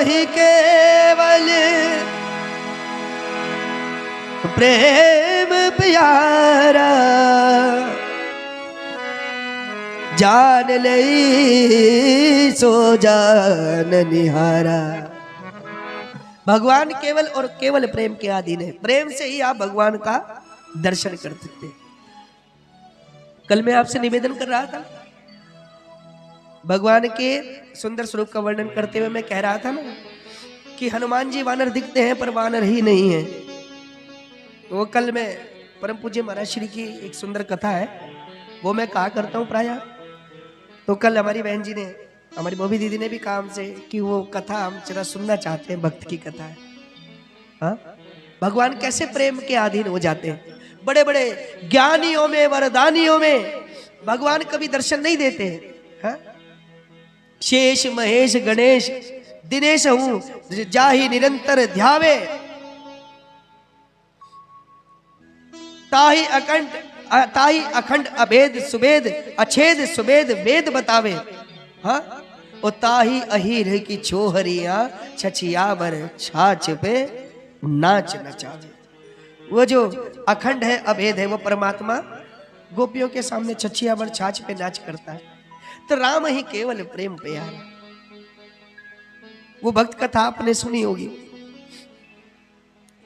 ही केवल प्रेम प्यारा, जान ले सो जान निहारा। भगवान केवल और केवल प्रेम के अधीन है। प्रेम से ही आप भगवान का दर्शन कर सकते हैं। कल मैं आपसे निवेदन कर रहा था, भगवान के सुंदर स्वरूप का वर्णन करते हुए मैं कह रहा था ना कि हनुमान जी वानर दिखते हैं पर वानर ही नहीं है। वो कल मैं परम पूज्य महाराज श्री की एक सुंदर कथा है, वो मैं कहा करता हूँ प्रायः। तो कल हमारी बहन जी ने, हमारी बॉबी दीदी ने भी कहा हमसे कि वो कथा हम जरा सुनना चाहते हैं, भक्त की कथा है। हाँ, भगवान कैसे प्रेम के अधीन हो जाते हैं। बड़े बड़े ज्ञानियों में, वरदानियों में भगवान कभी दर्शन नहीं देते हैं। हाँ? शेष महेश गणेश दिनेश हूं जाहि निरंतर ध्यावे, ताही अखंड अभेद सुबेद अछेद सुबेद वेद बतावे। हाँ, ओ ताही अहीर की छोहरिया छछियावर छाछ पे नाच नचावे। वो जो अखंड है, अभेद है, वो परमात्मा गोपियों के सामने छछियावर छाछ पे नाच करता है। तो राम ही केवल प्रेम प्यारा। वो भक्त कथा आपने सुनी होगी।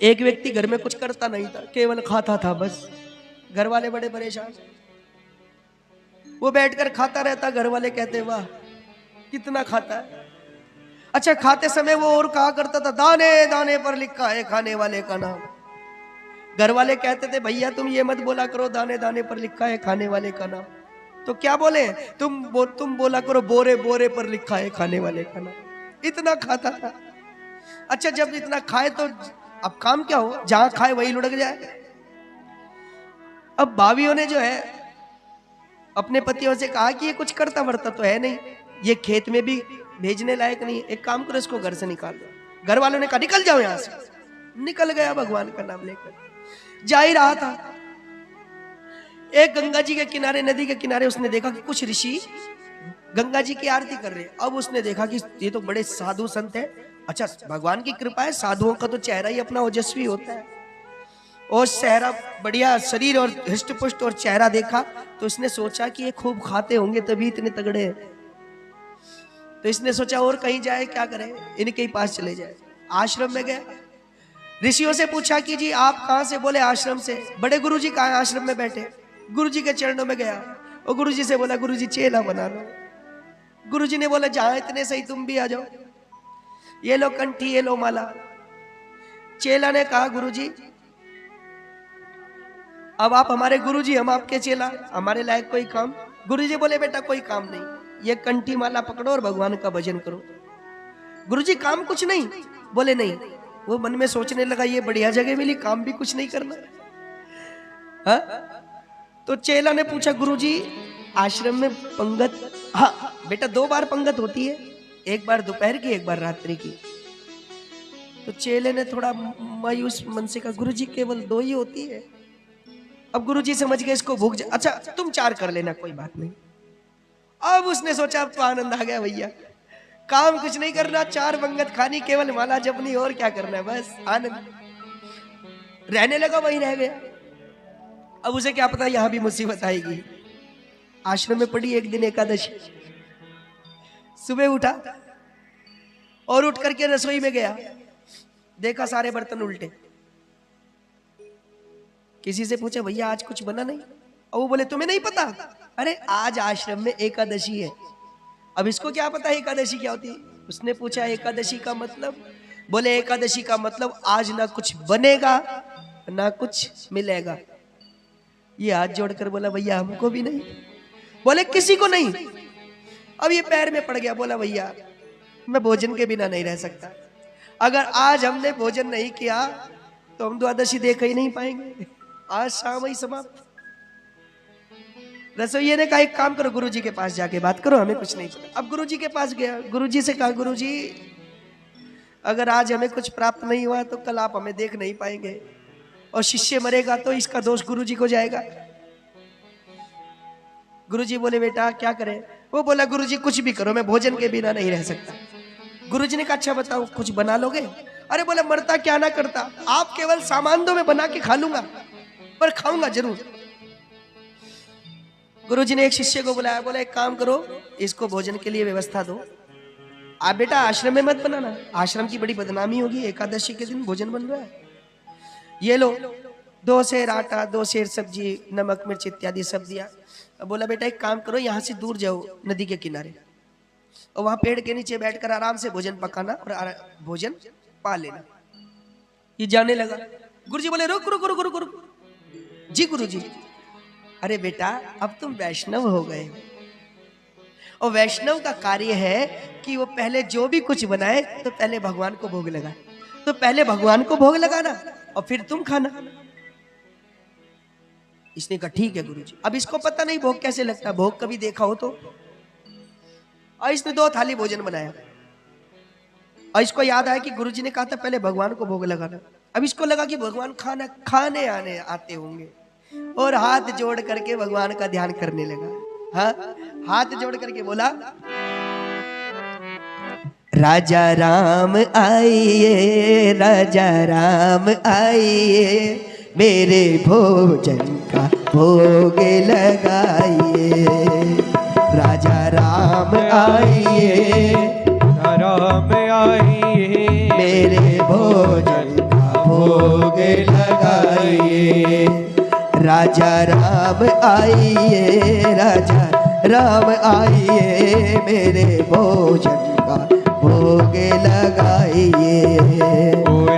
एक व्यक्ति घर में कुछ करता नहीं था, केवल खाता था बस। घर वाले बड़े परेशान, वो बैठकर खाता रहता। घर वाले कहते वाह कितना खाता है। अच्छा, खाते समय वो और कहा करता था दाने दाने पर लिखा है खाने वाले का नाम। घर वाले कहते थे भैया तुम ये मत बोला करो दाने दाने पर लिखा है खाने वाले का नाम। तो क्या बोले, तुम बोला करो बोरे बोरे पर लिखा है खाने वाले का नाम। इतना खाता था। अच्छा, जब इतना खाए तो अब काम क्या हो, जहां खाए वही लुढ़क जाए। अब भावियों ने जो है अपने पतियों से कहा कि ये कुछ करता वर्ता तो है नहीं, ये खेत में भी भेजने लायक नहीं, एक काम करो इसको घर से निकाल दो। घर वालों ने कहा निकल जाओ यहां से। निकल गया भगवान का नाम लेकर। जा ही रहा था, एक गंगा जी के किनारे, नदी के किनारे उसने देखा कि कुछ ऋषि गंगा जी की आरती कर रहे हैं। अब उसने देखा कि ये तो बड़े साधु संत है। अच्छा, भगवान की कृपा है, साधुओं का तो चेहरा ही अपना ओजस्वी होता है। और चेहरा बढ़िया, शरीर और हृष्ट पुष्ट और चेहरा देखा तो इसने सोचा कि ये खूब खाते होंगे तभी इतने तगड़े हैं। तो इसने सोचा और कहीं जाए क्या करे, इनके ही पास चले जाए। आश्रम में गया, ऋषियों से पूछा कि जी आप कहां से? बोले आश्रम से। बड़े गुरुजी कहां? आश्रम में बैठे। गुरुजी के चरणों में गया और गुरुजी से बोला गुरुजी चेला बना लो। गुरुजी ने बोला जहां इतने सही तुम भी आ जाओ, ये लो कंठी, ये लो माला। चेला ने कहा गुरुजी अब आप हमारे गुरुजी, हम आपके चेला, हमारे लायक कोई काम? गुरुजी बोले बेटा कोई काम नहीं, ये कंठी माला पकड़ो और भगवान का भजन करो। गुरुजी काम कुछ नहीं? बोले नहीं। वो मन में सोचने लगा ये बढ़िया जगह मिली, काम भी कुछ नहीं करना। हा? तो चेला ने पूछा गुरुजी आश्रम में पंगत? हाँ बेटा, 2 बार पंगत होती है, एक बार दोपहर की, एक बार रात्रि की। तो चेले ने थोड़ा मायूस मन से कहा गुरुजी केवल 2 ही होती है। अब गुरुजी समझ गए इसको भूख अच्छा तुम 4 कर लेना, कोई बात नहीं। अब उसने सोचा अब तो आनंद आ गया भैया, काम कुछ नहीं करना, 4 पंगत खानी, केवल माला जपनी, और क्या करना है, बस आनंद। रहने लगा, वहीं रह गया। अब उसे क्या पता यहां भी मुसीबत आएगी। आश्रम में पड़ी एक दिन एकादशी। सुबह उठा और उठ करके रसोई में गया, देखा सारे बर्तन उल्टे। किसी से पूछा भैया आज कुछ बना नहीं? और वो बोले तुम्हें नहीं पता? अरे आज आश्रम में एकादशी है। अब इसको क्या पता है एकादशी क्या होती है? उसने पूछा एकादशी का मतलब? बोले एकादशी का मतलब आज ना कुछ बनेगा ना कुछ मिलेगा। ये हाथ जोड़कर बोला भैया हमको भी नहीं। बोले किसी को नहीं? अब ये पैर में पड़ गया, बोला भैया मैं भोजन के बिना नहीं रह सकता, अगर आज हमने भोजन नहीं किया तो हम द्वादशी देख ही नहीं पाएंगे, आज शाम ही समाप्त। रसोइये ने कहा एक काम करो, गुरुजी के पास जाके बात करो, हमें कुछ नहीं पता। अब गुरुजी के पास गया, गुरुजी से कहा गुरुजी अगर आज हमें कुछ प्राप्त नहीं हुआ तो कल आप हमें देख नहीं पाएंगे, और शिष्य मरेगा तो इसका दोष गुरुजी को जाएगा। गुरुजी बोले बेटा क्या करें? वो बोला गुरुजी कुछ भी करो, मैं भोजन के बिना नहीं रह सकता। गुरुजी ने कहा अच्छा बताओ कुछ बना लोगे? अरे बोले मरता क्या ना करता, आप केवल सामान दो मैं बना के खा लूंगा, पर खाऊंगा जरूर। गुरुजी ने एक शिष्य को बुलाया, बोला एक काम करो इसको भोजन के लिए व्यवस्था दो, आप बेटा आश्रम में मत बनाना, आश्रम की बड़ी बदनामी होगी, एकादशी के दिन भोजन बन रहा है। ये लो 2 सेर आटा, 2 सेर सब्जी, नमक मिर्च इत्यादि सब दिया। बोला बेटा एक काम करो यहाँ से दूर जाओ नदी के किनारे और वहां पेड़ के नीचे बैठकर आराम से भोजन पकाना और भोजन पा लेना। ये जाने लगा। गुरुजी बोले रुक रुक रुक रुक रुक। जी गुरुजी। अरे बेटा अब तुम वैष्णव हो गए और वैष्णव का कार्य है कि वो पहले जो भी कुछ बनाए तो पहले भगवान को भोग लगाए, तो पहले भगवान को भोग लगाना और फिर तुम खाना। इसने कहा ठीक है गुरुजी। अब इसको पता नहीं भोग कैसे लगता, भोग कभी देखा हो तो। और इसने 2 थाली भोजन बनाया और इसको याद आया कि गुरुजी ने कहा था पहले भगवान को भोग लगाना। अब इसको लगा कि भगवान खाने आने आते होंगे और हाथ जोड़ करके भगवान का ध्यान करने लगा। हाँ, हाथ जोड़ करके बोला राजा राम आइए, राजा राम आइए, मेरे भोजन का भोग लगाइए। राजा राम आइए, राम आइए, मेरे भोजन का भोग लगाइए। राजा राम आइए, राजा राम आइए, मेरे भोजन का भोग लगाइए।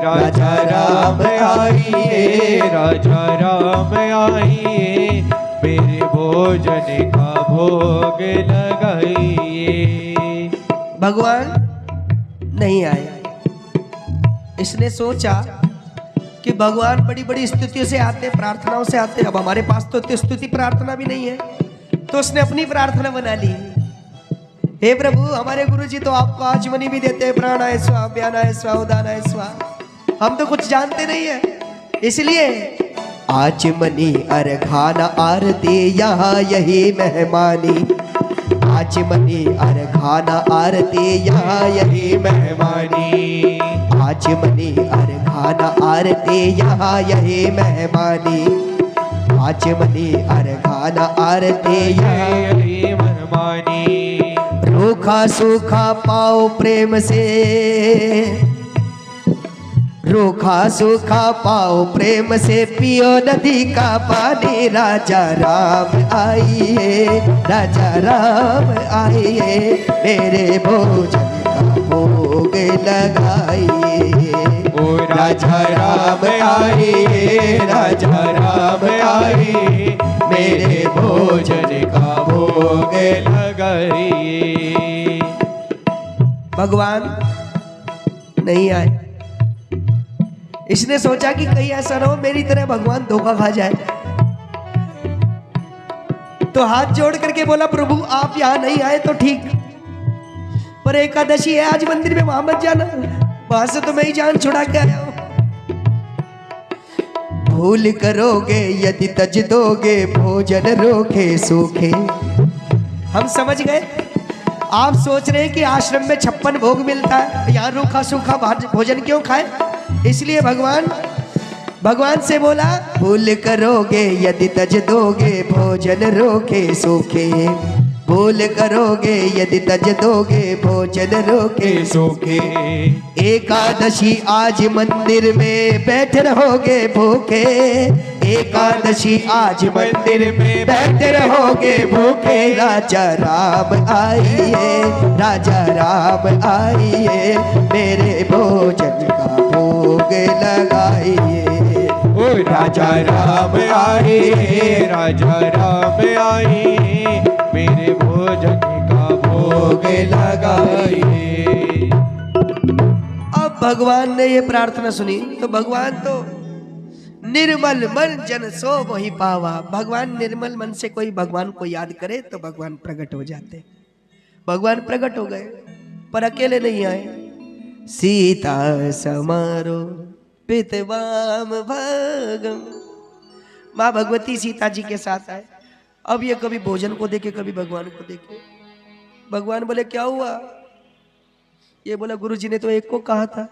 राजा राम आइए, राजा राम आइए, मेरे भोजन का भोग लगाइए। भगवान नहीं आया। इसने सोचा कि भगवान बड़ी बड़ी स्तुतियों से आते, प्रार्थनाओं से आते, अब हमारे पास तो स्तुति प्रार्थना भी नहीं है, तो उसने अपनी प्रार्थना बना ली। हे प्रभु हमारे गुरुजी तो आपको आचमनी भी देते हैं, प्राणाय स्वाहा, व्यानाय स्वाहा, उदानाय स्वाहा, हम तो कुछ जानते नहीं है, इसलिए आचमनी अर्घाना आरती यहाँ यही मेहमानी। आचमनी अर्घाना आरती यहाँ यही मेहमानी। आचमनी अर्घाना आरती यहाँ यही मेहमानी। आचमनी अर्घाना आरती यहाँ यही मेहमानी। रूखा सूखा पाओ प्रेम से, रूखा सूखा पाओ प्रेम से, पियो नदी का पानी। राजा राम आइए, राजा राम आइए, मेरे भोजन का भोग लगाइए। राजा राम आइए, राजा राम आइए, मेरे भोजन का भोग लगाइए। भगवान नहीं आए। इसने सोचा कि कहीं ऐसा ना हो मेरी तरह भगवान धोखा खा जाए, तो हाथ जोड़ करके बोला प्रभु आप यहां नहीं आए तो ठीक, पर एकादशी है आज मंदिर में, वहां मत जाना, वहां से तो मैं ही जान छुड़ा के आया हूं। भूल करोगे यदि तज दोगे, भोजन रोखे सूखे। हम समझ गए। आप सोच रहे हैं कि आश्रम में 56 भोग मिलता है, यहाँ रूखा सूखा भोजन क्यों खाए? इसलिए भगवान से बोला भूल करोगे यदि तज दोगे, भोजन रोके सूखे। भूल करोगे यदि तज दोगे, भोजन रोके सूखे। एकादशी आज मंदिर में बैठ रहोगे भूखे। एकादशी आज मंदिर में बैठ रहोगे भूखे। राजा राम आइए, राजा राम आइए, मेरे भोजन का भोग लगाइए। राजा राम आइए, राजा राम आइए, मेरे भोजन का भोग लगाइए। अब भगवान ने ये प्रार्थना सुनी तो भगवान तो निर्मल मन जन सो मोहि पावा। भगवान निर्मल मन से कोई भगवान को याद करे तो भगवान प्रकट हो जाते। भगवान प्रकट हो गए पर अकेले नहीं आए। सीता समारो पितवाम भागम, माँ भगवती सीता जी के साथ आए। अब ये कभी भोजन को देखे कभी भगवान को देखे। भगवान बोले क्या हुआ? ये बोला गुरुजी ने तो एक को कहा था,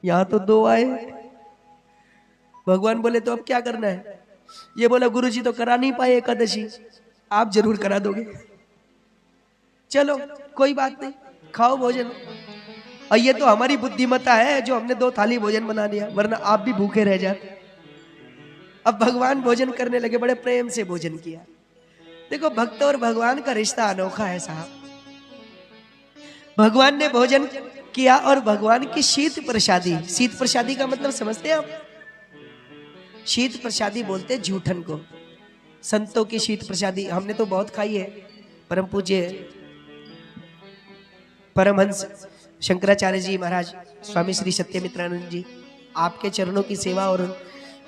यहां तो दो आए। भगवान बोले तो अब क्या करना है? ये बोला गुरुजी तो करा नहीं पाए एकादशी, आप जरूर करा दोगे। चलो कोई बात नहीं, खाओ भोजन। और ये तो हमारी बुद्धिमत्ता है जो हमने 2 थाली भोजन बना दिया, वरना आप भी भूखे रह जाते। अब भगवान भोजन करने लगे, बड़े प्रेम से भोजन किया। देखो भक्त और भगवान का रिश्ता अनोखा है साहब। भगवान ने भोजन किया और भगवान की शीत प्रसादी, शीत प्रसादी का मतलब समझते हैं आप? शीत प्रसादी बोलते हैं जूठन को। संतों की शीत प्रसादी हमने तो बहुत खाई है। परम पूज्य परमहंस शंकराचार्य जी महाराज, स्वामी श्री सत्यमित्रानंद जी, आपके चरणों की सेवा और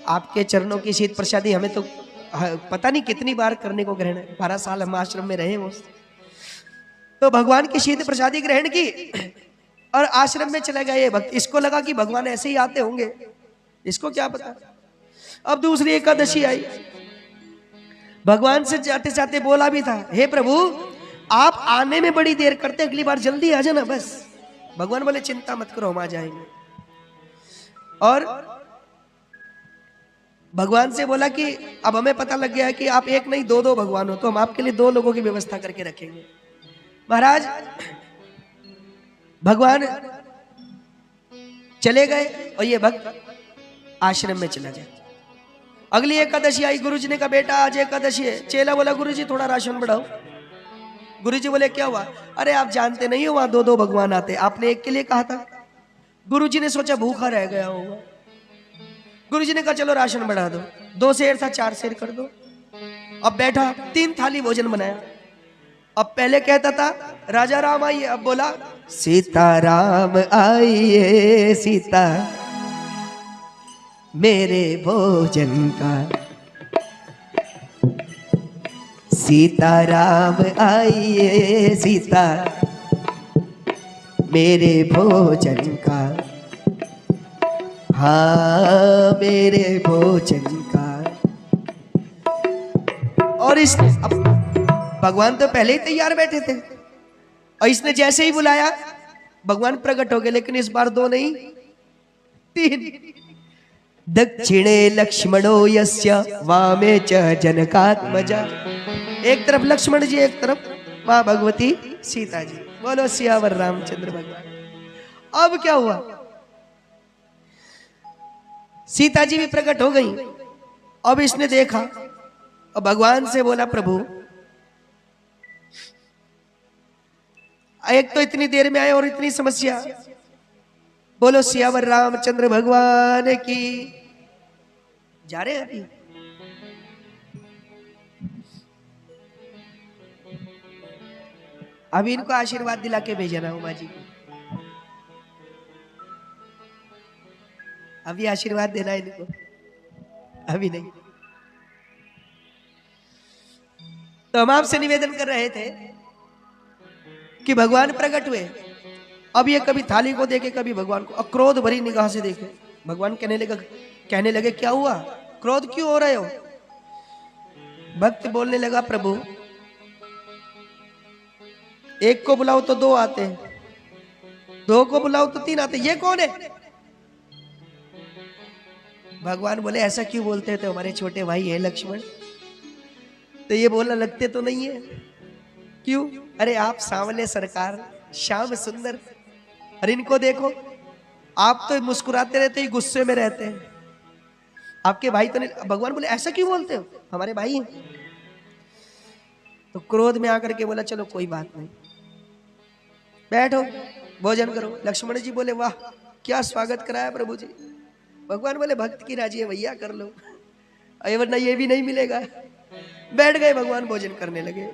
आपके चरणों की शीत प्रसादी हमें तो पता नहीं कितनी बार करने को ग्रहण है। 12 साल हम आश्रम में रहे। वो तो भगवान की शीत प्रसादी ग्रहण की और आश्रम में चले गए भक्त। इसको लगा कि भगवान ऐसे ही आते होंगे, इसको क्या पता। अब दूसरी एकादशी आई, भगवान से जाते जाते बोला भी था, हे प्रभु आप आने में बड़ी देर करते, अगली बार जल्दी आ जाना बस। भगवान बोले चिंता मत करो, हम आ जाएंगे। और भगवान से बोला कि अब हमें पता लग गया है कि आप एक नहीं 2 भगवान हो, तो हम आपके लिए 2 लोगों की व्यवस्था करके रखेंगे। महाराज भगवान चले गए और ये भक्त आश्रम में चला गया। अगली एकादशी आई, गुरुजी ने कहा बेटा आज एकादशी है। चेला बोला गुरुजी थोड़ा राशन बढ़ाओ। गुरुजी बोले क्या हुआ? अरे आप जानते नहीं हो वहां 2 भगवान आते, आपने एक के लिए कहा था। गुरुजी ने सोचा भूखा रह गया होगा। गुरुजी ने कहा चलो राशन बढ़ा दो, 2 सेर था 4 सेर कर दो। अब बैठा 3 थाली भोजन बनाया। अब पहले कहता था राजा राम आइए, अब बोला सीता राम आइए, सीता मेरे भोजन का, सीता राम आइए, सीता मेरे भोजन का, हाँ मेरे भोजन का। और इसने अब भगवान तो पहले ही तैयार बैठे थे और इसने जैसे ही बुलाया भगवान प्रकट हो गए, लेकिन इस बार 2 नहीं 3। दक्षिणे लक्ष्मणो यस्य वामे च जनकात्मजा। एक तरफ लक्ष्मण जी, एक तरफ मां भगवती सीता जी। बोलो सियावर रामचंद्र भगवान। अब क्या हुआ? सीता जी भी प्रकट हो गई। अब इसने देखा और भगवान से बोला प्रभु एक तो इतनी देर में आए और इतनी समस्या। बोलो सियावर रामचंद्र भगवान की। जा रहे अभी अभी इनको आशीर्वाद दिला के भेजना उमा जी को। अभी आशीर्वाद देना है इनको, अभी नहीं। तो हम आपसे निवेदन कर रहे थे कि भगवान प्रकट हुए। अब ये कभी थाली को देखे, कभी भगवान को अक्रोध भरी निगाह से देखे। भगवान कहने लगे क्या हुआ, क्रोध क्यों हो रहे हो? भक्त बोलने लगा प्रभु एक को बुलाओ तो 2 आते हैं, 2 को बुलाओ तो 3 आते, ये कौन है? भगवान बोले ऐसा क्यों बोलते थे, हमारे छोटे भाई है लक्ष्मण। तो ये बोलना लगते तो नहीं है। क्यों? अरे आप सांवले सरकार, श्याम सुंदर, अरे इनको देखो, आप तो मुस्कुराते रहते ही गुस्से में रहते हैं, आपके भाई तो नहीं। भगवान बोले ऐसा क्यों बोलते हो, हमारे भाई हैं। तो क्रोध में आकर के बोला चलो कोई बात नहीं, बैठो भोजन करो। लक्ष्मण जी बोले वाह क्या स्वागत कराया प्रभु जी। भगवान बोले भक्त की राजी है भैया, कर लो, वरना ये भी नहीं मिलेगा। बैठ गए, भगवान भोजन करने लगे।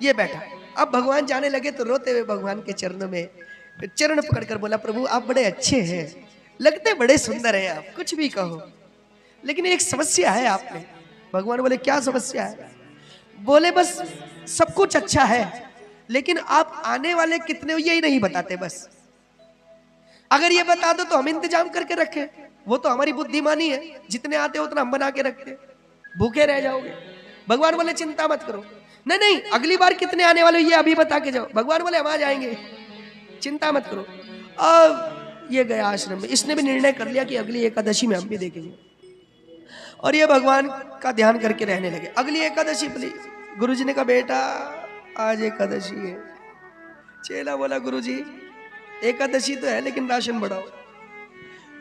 ये बैठा। अब भगवान जाने लगे तो रोते हुए भगवान के चरणों में चरण पकड़कर बोला प्रभु आप बड़े अच्छे हैं, लगते बड़े सुंदर हैं आप, कुछ भी कहो, लेकिन एक समस्या है आप में। भगवान बोले क्या समस्या है? बोले बस सब कुछ अच्छा है, लेकिन आप आने वाले कितने हो यही नहीं बताते। बस अगर ये बता दो तो हम इंतजाम करके रखें, वो तो हमारी बुद्धिमानी है, जितने आते हो उतना हम बना के रखते, भूखे रह जाओगे। भगवान बोले चिंता मत करो। नहीं नहीं, अगली बार कितने आने वाले ये अभी बता के जाओ। भगवान बोले हम आ जाएंगे। चिंता मत करो। अब ये गया आश्रम में, इसने भी निर्णय कर लिया कि अगली एकादशी में हम भी देखेंगे, और ये भगवान का ध्यान करके रहने लगे। अगली एकादशी प्लीज। गुरुजी ने कहा बेटा आज एकादशी है। चेला बोला गुरुजी एकादशी तो है लेकिन राशन बढ़ाओ।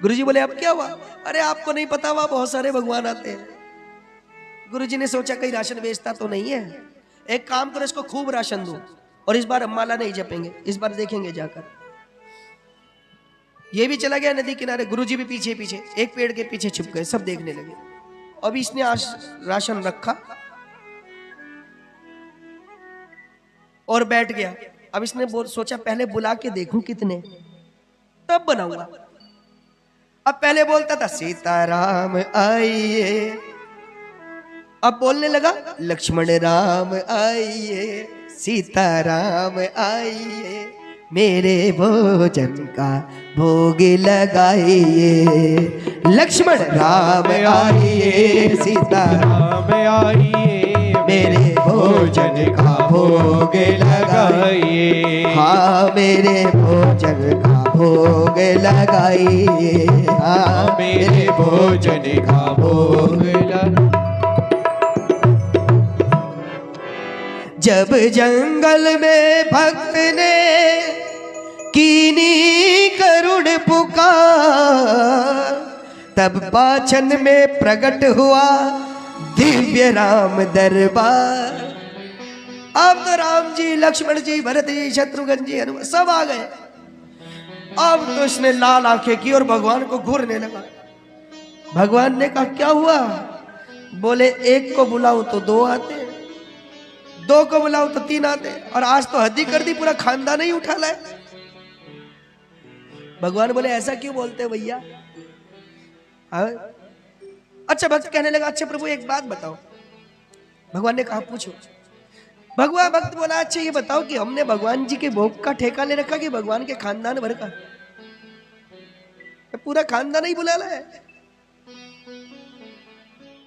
गुरुजी बोले अब क्या हुआ? अरे आपको नहीं पता वहां बहुत सारे भगवान आते हैं। गुरुजी ने सोचा कहीं राशन बेचता तो नहीं है, एक काम करो इसको खूब राशन दो, और इस बार माला नहीं जपेंगे, इस बार देखेंगे जाकर। ये भी चला गया नदी किनारे, गुरुजी भी पीछे पीछे एक पेड़ के पीछे छुप गए, सब देखने लगे। अब इसने राशन रखा और बैठ गया। अब इसने सोचा पहले बुला के देखूं कितने, तब बनाऊंगा। अब पहले बोलता था सीताराम आइए, अब बोलने लगा लक्ष्मण राम आइए, सीताराम आइए, मेरे भोजन का भोग लगाइए। लक्ष्मण राम आइए, सीताराम आइए, मेरे भोजन का भोग लगाइए। हाँ मेरे भोजन का भोग लगाइए, हाँ मेरे भोजन का भोग लगाइए। जब जंगल में भक्त ने कीनी करुण पुकार, तब पाचन में प्रकट हुआ दिव्य राम दरबार। अब तो राम जी, लक्ष्मण जी, भरत जी, शत्रुघ्न जी, हनुमान सब आ गए। अब तो इसने लाल आंखें की और भगवान को घूरने लगा। भगवान ने कहा क्या हुआ? बोले एक को बुलाऊं तो दो आते, दो को बुलाओ तो तीन आते, और आज तो हद ही कर दी, पूरा खानदान ही उठा लाए। भगवान बोले ऐसा क्यों बोलते भैया? अच्छा भक्त कहने लगा अच्छा प्रभु एक बात बताओ। भगवान ने कहा पूछो। भगवान भक्त बोला अच्छा ये बताओ कि हमने भगवान जी के भोग का ठेका ले रखा कि भगवान के खानदान भर का? पूरा खानदान ही बुला लाए।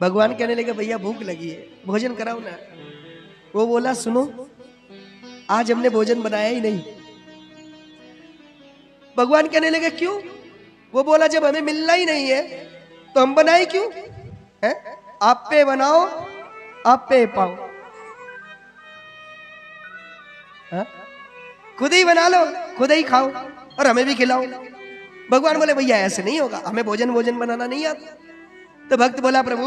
भगवान कहने लगे भैया भूख लगी है, भोजन कराओ ना। वो बोला सुनो आज हमने भोजन बनाया ही नहीं। भगवान कहने लगे क्यों? वो बोला जब हमें मिलना ही नहीं है तो हम बनाए क्यों? है आप पे बनाओ आप पे पाओ, हा? खुद ही बना लो खुद ही खाओ और हमें भी खिलाओ। भगवान बोले भैया ऐसे नहीं होगा, हमें भोजन बनाना नहीं आता। तो भक्त बोला प्रभु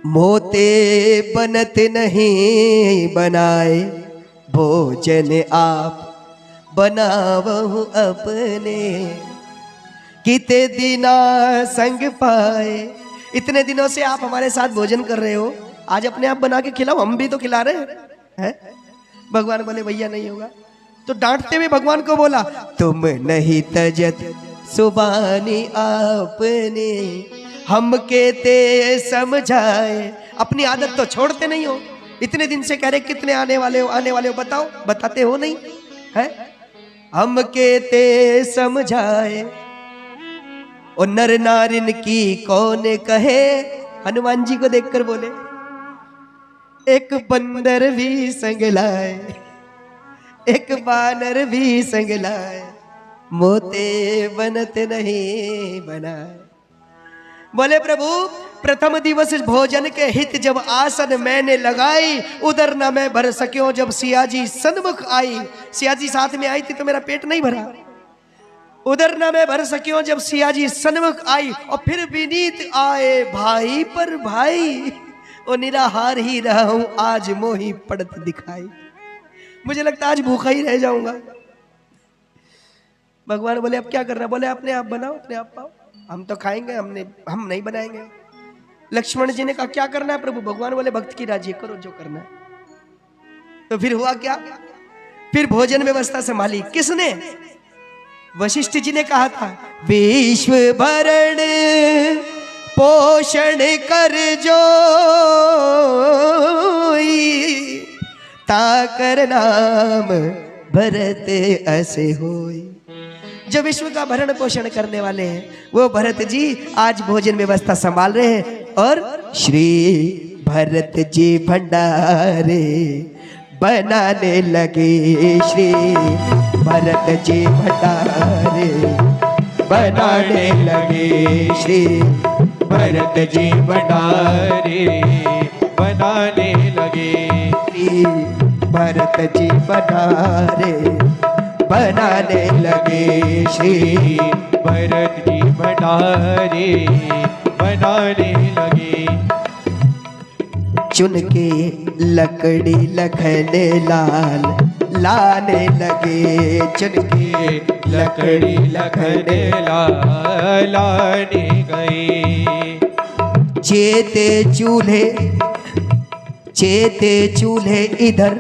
मोते बनत नहीं बनाए, भोजन आप बनावहु अपने, किते दिना संग पाए। इतने दिनों से आप हमारे साथ भोजन कर रहे हो, आज अपने आप बना के खिलाओ, हम भी तो खिला रहे हैं। भगवान बोले भैया नहीं होगा। तो डांटते हुए भगवान को बोला तुम नहीं तजत सुबानी आपने, हम कहते समझाए। अपनी आदत तो छोड़ते नहीं हो, इतने दिन से कह रहे कितने आने वाले हो बताओ, बताते हो नहीं है। हम कहते समझाए और नर नारिन की कौन कहे। हनुमान जी को देखकर बोले एक बंदर भी संग लाए, एक बानर भी संग लाए, मोते बनत नहीं बनाए। बोले प्रभु प्रथम दिवस भोजन के हित जब आसन मैंने लगाई, उधर न मैं भर सक्यो जब सिया जी सन्मुख आई। सिया जी साथ में आई थी तो मेरा पेट नहीं भरा। उधर न मैं भर सक्यो जब सिया जी सन्मुख आई, और फिर विनीत आए भाई पर भाई, और निराहार ही रहा हूं आज मोही पड़त दिखाई। मुझे लगता आज भूखा ही रह जाऊंगा। भगवान बोले अब क्या करना? बोले अपने आप बनाओ अपने आप पाओ, हम तो खाएंगे, हम नहीं बनाएंगे। लक्ष्मण जी ने कहा क्या करना है प्रभु? भगवान बोले भक्त की राजी करो जो करना है। तो फिर हुआ क्या? फिर भोजन व्यवस्था संभाली किसने? वशिष्ठ जी ने कहा था विश्व भरण पोषण कर जो ताकर नाम भरत ऐसे होई। जो विश्व का भरण पोषण करने वाले हैं वो भरत जी आज भोजन व्यवस्था संभाल रहे हैं। और श्री भरत जी भंडारे बनाने लगे, श्री भरत जी भंडारे बनाने लगे श्री भरत जी भंडारे बनाने लगे श्री भरत जी भंडारे बनाने लगे श्री भरत जी भंडारे बनाने लगे चुन के लकड़ी लखने लाल लाने लगे चुन के लकड़ी लखने लाने गए चेते चूल्हे इधर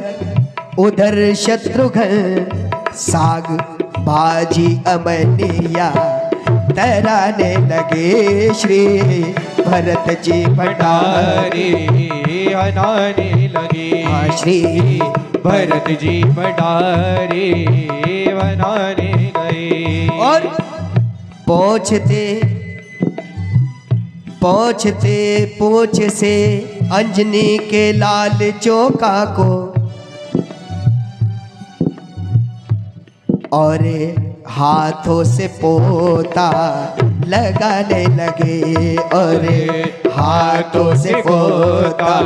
उधर शत्रुघ्न साग बाजी अमनिया तराने लगे श्री भरत जी भंडारे बनाने लगे श्री भरत जी भंडारे बनाने गए और पहुंचते पूछ से अंजनी के लाल चौका को और हाथों से पोता लगाने लगे और हाथों से पोता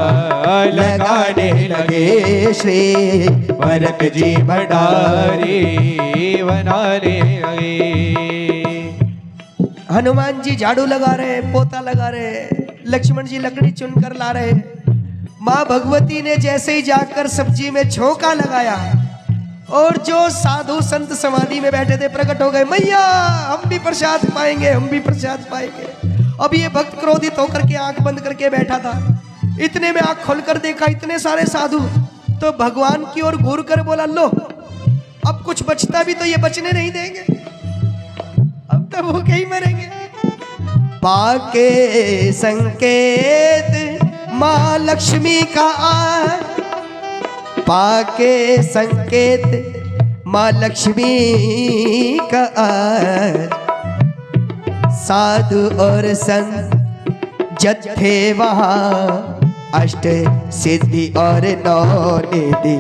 लगाने लगे श्री भरत जी भंडारे बनाने लगे हनुमान जी झाड़ू लगा रहे पोता लगा रहे लक्ष्मण जी लकड़ी चुनकर ला रहे माँ भगवती ने जैसे ही जाकर सब्जी में झोंका लगाया और जो साधु संत समाधि में बैठे थे प्रकट हो गए मैया हम भी प्रसाद पाएंगे हम भी प्रसाद पाएंगे। अब ये भक्त क्रोधित होकर के आंख बंद करके बैठा था इतने में आंख खोलकर देखा इतने सारे साधु तो भगवान की ओर घूर कर बोला लो अब कुछ बचता भी तो ये बचने नहीं देंगे अब तो भूखे ही मरेंगे। पाके संकेत माँ लक्ष्मी का पाके संकेत माँ लक्ष्मी का साधु और संत जत्थे वहाँ अष्ट सिद्धि और नौ निधि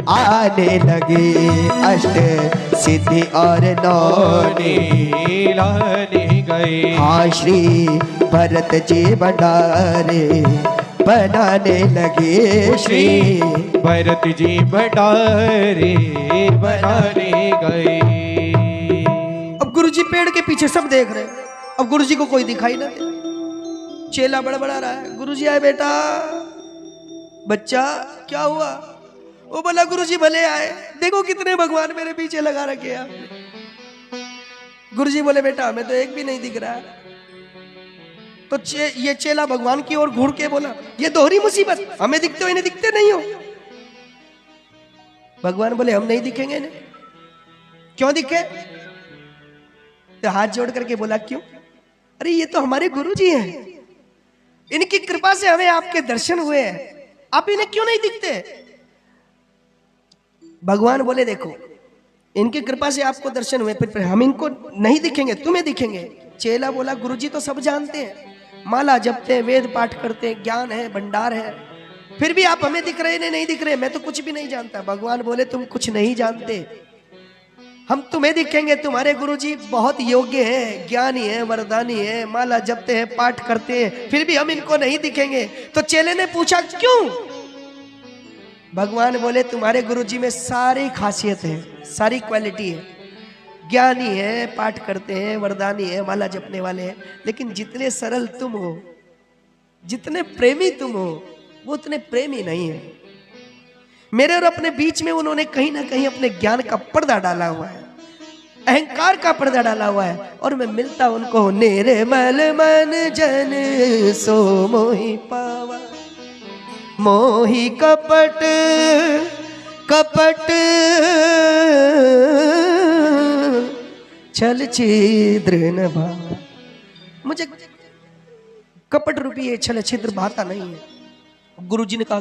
आने लगे अष्ट सिद्धि और नौ निधि लाने गए हाँ श्री भरत जी भंडारे बनाने लगे श्री भरत जी भंडारे बनाने गए। अब गुरुजी पेड़ के पीछे सब देख रहे अब गुरुजी को कोई दिखाई ना दे चेला बड़बड़ा रहा है गुरुजी आए बेटा बच्चा क्या हुआ वो बोला गुरुजी भले आए देखो कितने भगवान मेरे पीछे लगा रखे आपने। गुरुजी बोले बेटा हमें तो एक भी नहीं दिख रहा है तो ये चेला भगवान की ओर घूर के बोला ये दोहरी मुसीबत हमें दिखते हो इन्हें दिखते नहीं हो। भगवान बोले हम नहीं दिखेंगे इन्हें क्यों दिखे तो हाथ जोड़ करके बोला क्यों अरे ये तो हमारे गुरुजी हैं इनकी कृपा से हमें आपके दर्शन हुए हैं आप इन्हें क्यों नहीं दिखते। भगवान बोले देखो इनकी कृपा से आपको दर्शन हुए फिर हम इनको नहीं दिखेंगे तुम्हें दिखेंगे। चेला बोला गुरुजी तो सब जानते हैं माला जपते हैं वेद पाठ करते हैं ज्ञान है भंडार है फिर भी आप हमें दिख रहे हैं नहीं दिख रहे मैं तो कुछ भी नहीं जानता। भगवान बोले तुम कुछ नहीं जानते हम तुम्हें दिखेंगे तुम्हारे गुरुजी बहुत योग्य हैं ज्ञानी है वरदानी है माला जपते हैं पाठ करते हैं फिर भी हम इनको नहीं दिखेंगे। तो चेले ने पूछा क्यों। भगवान बोले तुम्हारे गुरुजी में सारी खासियत है सारी क्वालिटी है ज्ञानी है पाठ करते हैं वरदानी है माला जपने वाले हैं लेकिन जितने सरल तुम हो जितने प्रेमी तुम हो वो उतने प्रेमी नहीं है। मेरे और अपने बीच में उन्होंने कहीं ना कहीं अपने ज्ञान का पर्दा डाला हुआ है अहंकार का पर्दा डाला हुआ है और मैं मिलता उनको निर्मल मन जन सो मोहि पावा मोहि कपट कपट छल छिद्र न भावा मुझे कपट रूपी ये छल छिद्र भाता नहीं है। गुरुजी ने कहा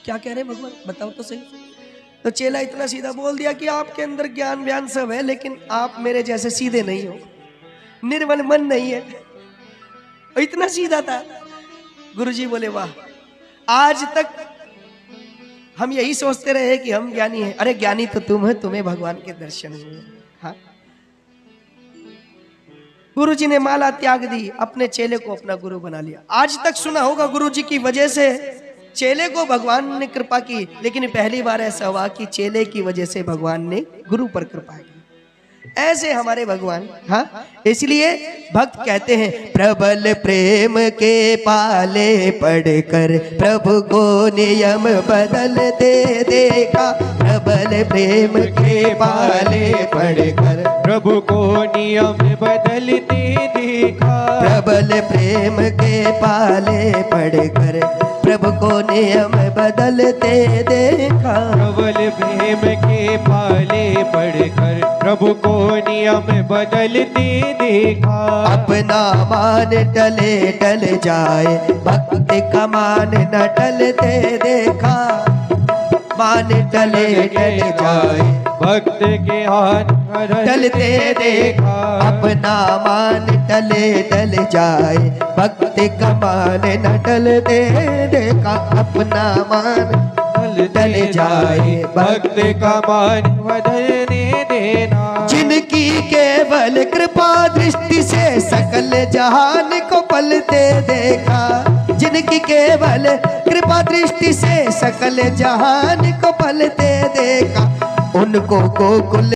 क्या कह रहे हैं भगवान बताओ तो सही। तो चेला इतना सीधा बोल दिया कि आपके अंदर ज्ञान व्यान सब है लेकिन आप मेरे जैसे सीधे नहीं हो निर्मल मन नहीं है इतना सीधा था। गुरुजी बोले वाह आज तक हम यही सोचते रहे कि हम ज्ञानी हैं। अरे ज्ञानी तो तुम है, तुम्हें भगवान के दर्शन हुए। हाँ, गुरु जी ने माला त्याग दी, अपने चेले को अपना गुरु बना लिया। आज तक सुना होगा गुरु जी की वजह से चेले को भगवान ने कृपा की, लेकिन पहली बार ऐसा हुआ कि चेले की वजह से भगवान ने गुरु पर कृपा की। ऐसे हमारे भगवान। हाँ, इसलिए भक्त कहते हैं प्रबल प्रेम के पाले पढ़कर प्रभु को नियम बदल दे देखा। प्रबल प्रेम के पाले पढ़कर प्रभु को नियम बदलते देखा। प्रबल प्रेम के पाले पढ़कर प्रभु को नियम बदलते देखा। प्रबल प्रेम के पाले पढ़कर प्रभु को नियम बदलते देखा। अपना मान टले टल जाए, भक्ति का मान न टलते देखा। मान टले टल जाए, भक्त के हाथ टलते देखा। अपना मान टले टल जाए, भक्ति का मान न टलते देखा। अपना मान टल जाए, भक्त का मान बदलने देना। जिनकी केवल कृपा दृष्टि से सकल जहान को पलते देखा। जिनकी केवल कृपा दृष्टि से सकल जहान को पलते देखा। उनको गोकुल